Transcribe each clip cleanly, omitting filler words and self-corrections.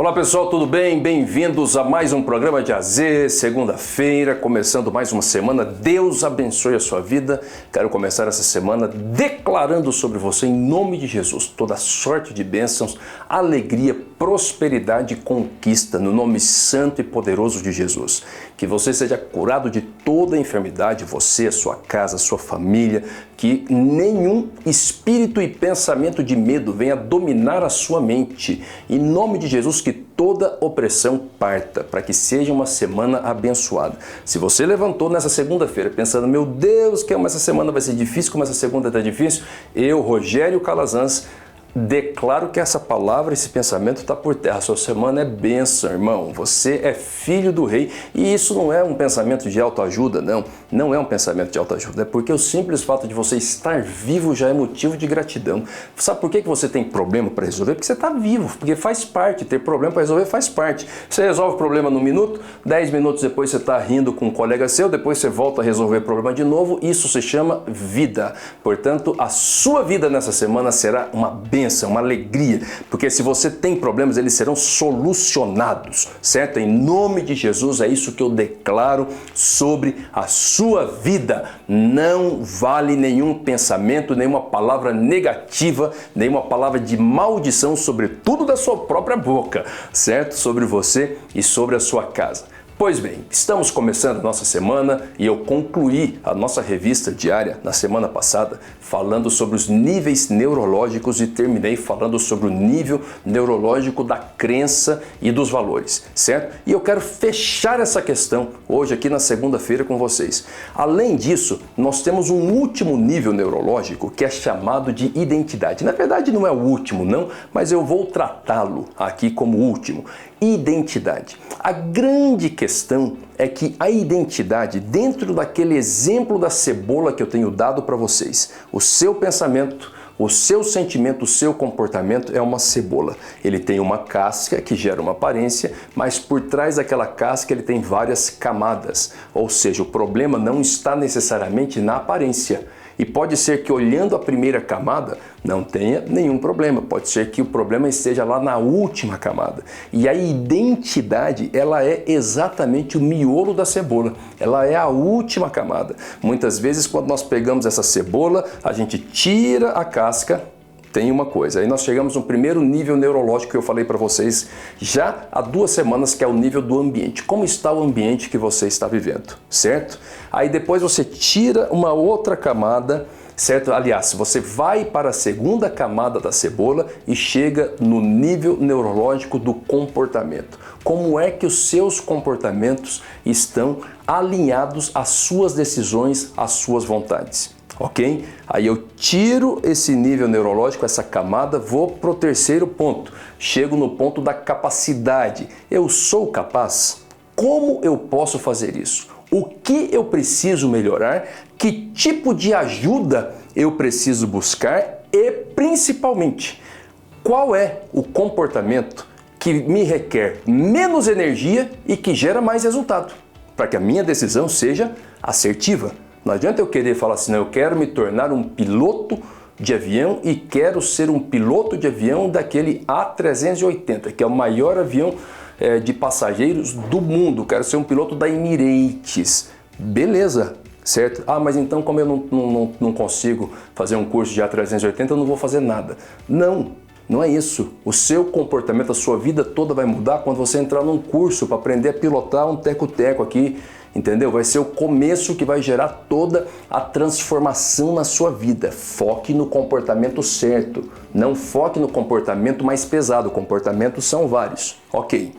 Olá pessoal, tudo bem? Bem-vindos a mais um programa de AZ, segunda-feira, começando mais uma semana. Deus abençoe a sua vida. Quero começar essa semana declarando sobre você, em nome de Jesus, toda sorte de bênçãos, alegria, prosperidade e conquista, no nome santo e poderoso de Jesus. Que você seja curado de toda enfermidade, você, a sua casa, a sua família, que nenhum espírito e pensamento de medo venha dominar a sua mente. Em nome de Jesus, que toda opressão parta, para que seja uma semana abençoada. Se você levantou nessa segunda-feira pensando, meu Deus, como essa semana vai ser difícil, como essa segunda está difícil, eu, Rogério Calazans, declaro que essa palavra, esse pensamento está por terra. A sua semana é bênção, irmão. Você é filho do rei. E isso não é um pensamento de autoajuda, não. Não é um pensamento de autoajuda. É porque o simples fato de você estar vivo já é motivo de gratidão. Sabe por que você tem problema para resolver? Porque você está vivo. Porque faz parte. Ter problema para resolver faz parte. Você resolve o problema no minuto, 10 minutos depois você está rindo com um colega seu, depois você volta a resolver o problema de novo. Isso se chama vida. Portanto, a sua vida nessa semana será uma bênção, uma alegria, porque se você tem problemas, eles serão solucionados, certo? Em nome de Jesus, é isso que eu declaro sobre a sua vida. Não vale nenhum pensamento, nenhuma palavra negativa, nenhuma palavra de maldição sobre tudo da sua própria boca, certo? Sobre você e sobre a sua casa. Pois bem, estamos começando a nossa semana e eu concluí a nossa revista diária na semana passada falando sobre os níveis neurológicos e terminei falando sobre o nível neurológico da crença e dos valores, certo? E eu quero fechar essa questão hoje aqui na segunda-feira com vocês. Além disso, nós temos um último nível neurológico que é chamado de identidade. Na verdade não é o último não, mas eu vou tratá-lo aqui como último. Identidade. A grande questão é que a identidade, dentro daquele exemplo da cebola que eu tenho dado para vocês, o seu pensamento, o seu sentimento, o seu comportamento é uma cebola. Ele tem uma casca que gera uma aparência, mas por trás daquela casca ele tem várias camadas. Ou seja, o problema não está necessariamente na aparência. E pode ser que olhando a primeira camada não tenha nenhum problema. Pode ser que o problema esteja lá na última camada. E a identidade, ela é exatamente o miolo da cebola. Ela é a última camada. Muitas vezes, quando nós pegamos essa cebola, a gente tira a casca. Tem uma coisa, aí nós chegamos no primeiro nível neurológico que eu falei para vocês já há 2 semanas, que é o nível do ambiente. Como está o ambiente que você está vivendo, certo? Aí depois você tira uma outra camada, certo? Aliás, você vai para a segunda camada da cebola e chega no nível neurológico do comportamento. Como é que os seus comportamentos estão alinhados às suas decisões, às suas vontades? Ok? Aí eu tiro esse nível neurológico, essa camada, vou para o terceiro ponto. Chego no ponto da capacidade. Eu sou capaz? Como eu posso fazer isso? O que eu preciso melhorar? Que tipo de ajuda eu preciso buscar? E, principalmente, qual é o comportamento que me requer menos energia e que gera mais resultado? Para que a minha decisão seja assertiva. Não adianta eu querer falar assim, não, eu quero me tornar um piloto de avião e quero ser um piloto de avião daquele A380, que é o maior avião de passageiros do mundo. Quero ser um piloto da Emirates. Beleza, certo? Ah, mas então como eu não consigo fazer um curso de A380, eu não vou fazer nada. Não é isso. O seu comportamento, a sua vida toda vai mudar quando você entrar num curso para aprender a pilotar um teco-teco aqui. Entendeu? Vai ser o começo que vai gerar toda a transformação na sua vida. Foque no comportamento certo. Não foque no comportamento mais pesado. Comportamentos são vários. Ok.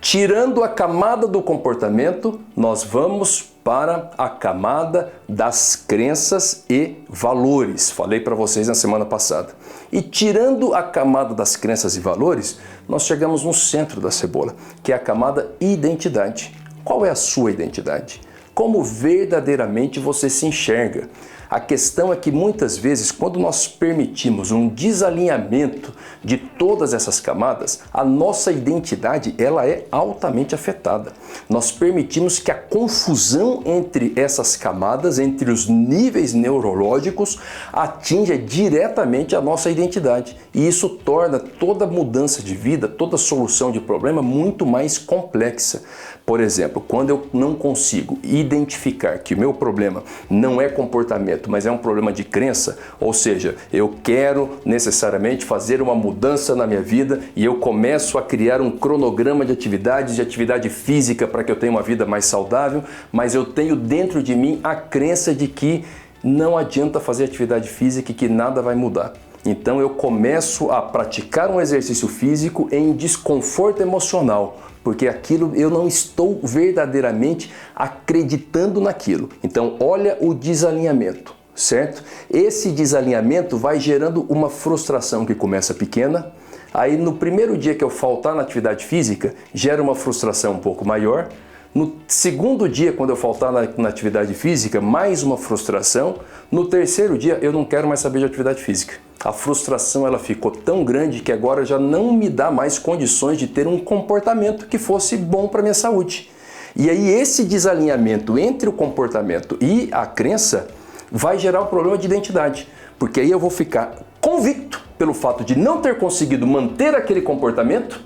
Tirando a camada do comportamento, nós vamos para a camada das crenças e valores. Falei para vocês na semana passada. E tirando a camada das crenças e valores, nós chegamos no centro da cebola, que é a camada identidade. Qual é a sua identidade? Como verdadeiramente você se enxerga? A questão é que muitas vezes, quando nós permitimos um desalinhamento de todas essas camadas, a nossa identidade ela é altamente afetada. Nós permitimos que a confusão entre essas camadas, entre os níveis neurológicos, atinja diretamente a nossa identidade. E isso torna toda mudança de vida, toda solução de problema muito mais complexa. Por exemplo, quando eu não consigo identificar que o meu problema não é comportamento, mas é um problema de crença, ou seja, eu quero necessariamente fazer uma mudança na minha vida e eu começo a criar um cronograma de atividades, de atividade física para que eu tenha uma vida mais saudável, mas eu tenho dentro de mim a crença de que não adianta fazer atividade física e que nada vai mudar. Então eu começo a praticar um exercício físico em desconforto emocional, porque aquilo eu não estou verdadeiramente acreditando naquilo. Então olha o desalinhamento, certo? Esse desalinhamento vai gerando uma frustração que começa pequena, aí no primeiro dia que eu faltar na atividade física, gera uma frustração um pouco maior. No segundo dia, quando eu faltar na atividade física, mais uma frustração. No terceiro dia, eu não quero mais saber de atividade física. A frustração ela ficou tão grande que agora já não me dá mais condições de ter um comportamento que fosse bom para a minha saúde. E aí esse desalinhamento entre o comportamento e a crença vai gerar um problema de identidade. Porque aí eu vou ficar convicto pelo fato de não ter conseguido manter aquele comportamento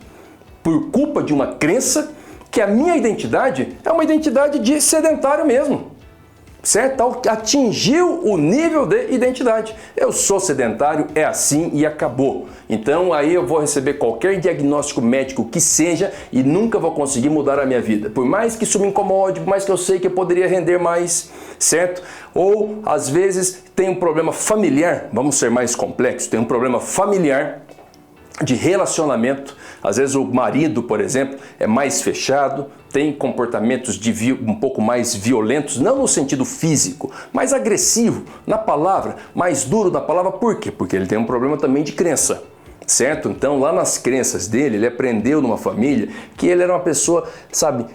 por culpa de uma crença, que a minha identidade é uma identidade de sedentário mesmo, certo? Atingiu o nível de identidade. Eu sou sedentário, é assim e acabou. Então aí eu vou receber qualquer diagnóstico médico que seja e nunca vou conseguir mudar a minha vida. Por mais que isso me incomode, por mais que eu sei que eu poderia render mais, certo? Ou às vezes tem um problema familiar, vamos ser mais complexos, tem um problema familiar de relacionamento. Às vezes o marido, por exemplo, é mais fechado, tem comportamentos um pouco mais violentos, não no sentido físico, mas agressivo na palavra, mais duro na palavra. Por quê? Porque ele tem um problema também de crença. Certo? Então lá nas crenças dele, ele aprendeu numa família que ele era uma pessoa, sabe,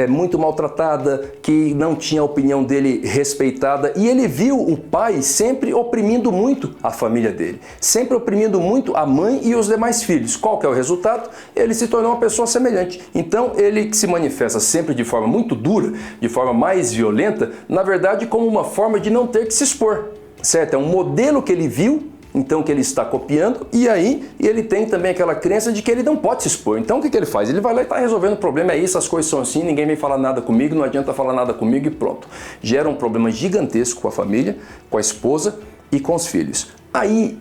muito maltratada, que não tinha a opinião dele respeitada, e ele viu o pai sempre oprimindo muito a família dele, sempre oprimindo muito a mãe e os demais filhos. Qual que é o resultado? Ele se tornou uma pessoa semelhante. Então ele se manifesta sempre de forma muito dura, de forma mais violenta, na verdade como uma forma de não ter que se expor, certo? É um modelo que ele viu, então que ele está copiando, e aí ele tem também aquela crença de que ele não pode se expor. Então o que ele faz? Ele vai lá e está resolvendo o problema, é isso, as coisas são assim, ninguém vem falar nada comigo, não adianta falar nada comigo e pronto. Gera um problema gigantesco com a família, com a esposa e com os filhos. Aí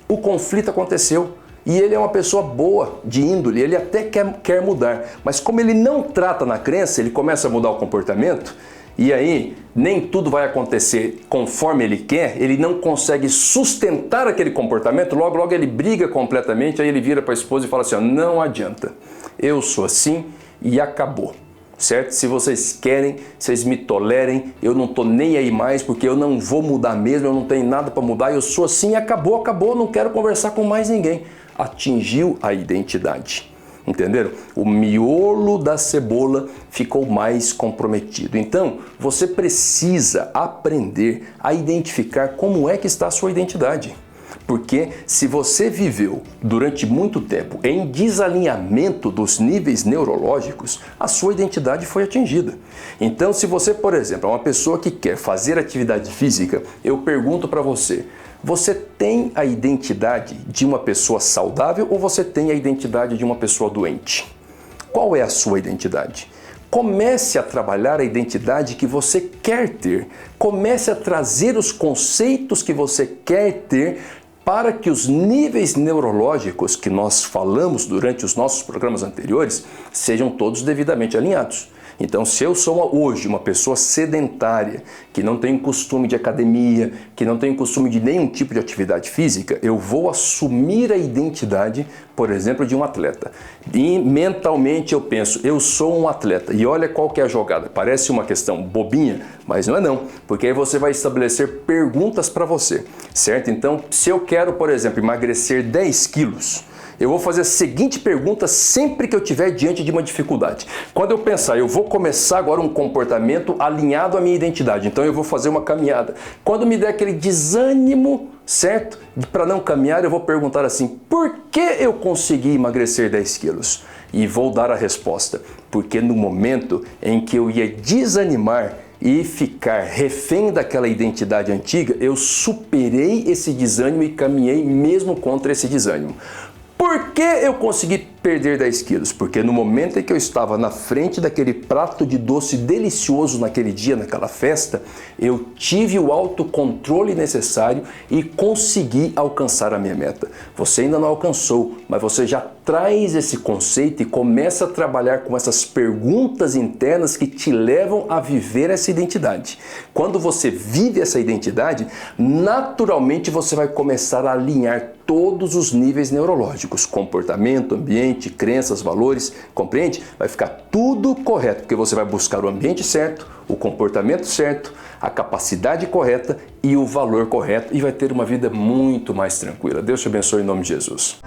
o conflito aconteceu e ele é uma pessoa boa de índole, ele até quer mudar, mas como ele não trata na crença, ele começa a mudar o comportamento. E aí, nem tudo vai acontecer conforme ele quer, ele não consegue sustentar aquele comportamento, logo ele briga completamente, aí ele vira para a esposa e fala assim, ó, não adianta, eu sou assim e acabou, certo? Se vocês querem, vocês me tolerem, eu não tô nem aí mais, porque eu não vou mudar mesmo, eu não tenho nada para mudar, eu sou assim e acabou, não quero conversar com mais ninguém. Atingiu a identidade. Entenderam? O miolo da cebola ficou mais comprometido. Então, você precisa aprender a identificar como é que está a sua identidade. Porque se você viveu durante muito tempo em desalinhamento dos níveis neurológicos, a sua identidade foi atingida. Então, se você, por exemplo, é uma pessoa que quer fazer atividade física, eu pergunto para você, você tem a identidade de uma pessoa saudável ou você tem a identidade de uma pessoa doente? Qual é a sua identidade? Comece a trabalhar a identidade que você quer ter. Comece a trazer os conceitos que você quer ter para que os níveis neurológicos que nós falamos durante os nossos programas anteriores sejam todos devidamente alinhados. Então, se eu sou hoje uma pessoa sedentária, que não tem costume de academia, que não tem costume de nenhum tipo de atividade física, eu vou assumir a identidade, por exemplo, de um atleta. E mentalmente eu penso, eu sou um atleta. E olha qual que é a jogada. Parece uma questão bobinha, mas não é não. Porque aí você vai estabelecer perguntas para você, certo? Então, se eu quero, por exemplo, emagrecer 10 quilos, eu vou fazer a seguinte pergunta sempre que eu estiver diante de uma dificuldade. Quando eu pensar, eu vou começar agora um comportamento alinhado à minha identidade, então eu vou fazer uma caminhada. Quando me der aquele desânimo, certo? Para não caminhar, eu vou perguntar assim, por que eu consegui emagrecer 10 quilos? E vou dar a resposta, porque no momento em que eu ia desanimar, e ficar refém daquela identidade antiga, eu superei esse desânimo e caminhei mesmo contra esse desânimo. Por que eu consegui perder 10 quilos? Porque no momento em que eu estava na frente daquele prato de doce delicioso naquele dia, naquela festa, eu tive o autocontrole necessário e consegui alcançar a minha meta. Você ainda não alcançou, mas você já traz esse conceito e começa a trabalhar com essas perguntas internas que te levam a viver essa identidade. Quando você vive essa identidade, naturalmente você vai começar a alinhar todos os níveis neurológicos, comportamento, ambiente, crenças, valores, compreende? Vai ficar tudo correto, porque você vai buscar o ambiente certo, o comportamento certo, a capacidade correta e o valor correto e vai ter uma vida muito mais tranquila. Deus te abençoe em nome de Jesus.